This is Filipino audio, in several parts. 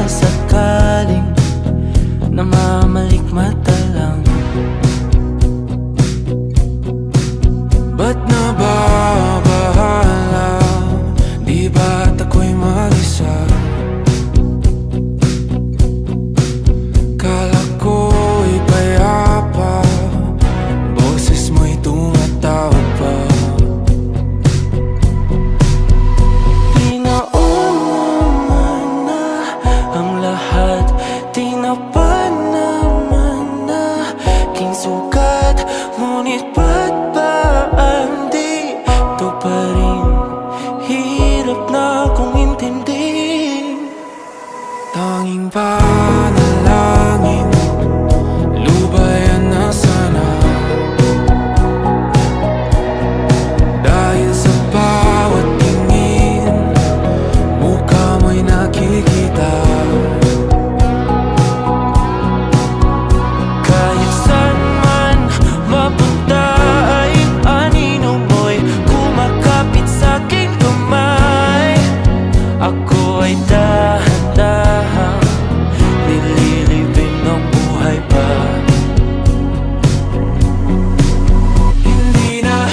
sakaling namamalikmata lang. Ba't nababahala? Di ba't ako'y mag-isa? Kala ko'y payapa, boses mo'y tumatawag pa. Di naman na ang lahat, di na pa naman na aking sukat. Ngunit ba't ba di ito pa rin? Hirap na akong intindihin. Tanging panalangin, lubayan na sana. Dahil sa bawat tingin, mukha mo'y nakikita. Kahit saan man mapunta ay anino mo'y kumakapit sa'king kamay. Ako ay dahan-dahan nililibing ng buhay pa. Hindi na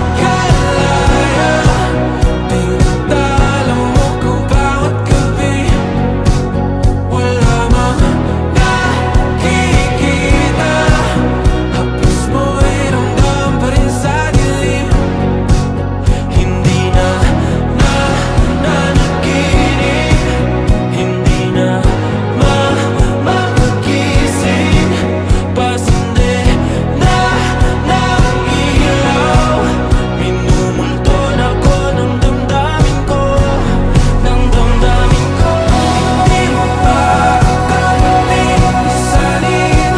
makalaya, tinatalo mo ko bawat gabi. Wala mang nakikita, hapos mo'y ramdam pa rin sa dilim. Hindi na nanaginip, hindi na mapagising. Pasindi na ng ilaw, minumulton ako ng damdamin ko, ng damdamin ko. Hindi mo pa akalain isalin,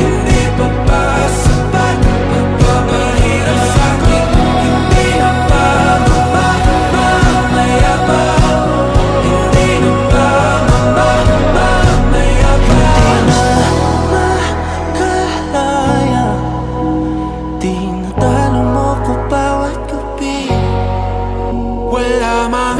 hindi pa ba sapat pagpapahirap sa'kin? Hindi na ba mamamayabang? Hindi na ba mamamayabang? Makalaya, tinatalo mo ko bawat gabi. Wala mang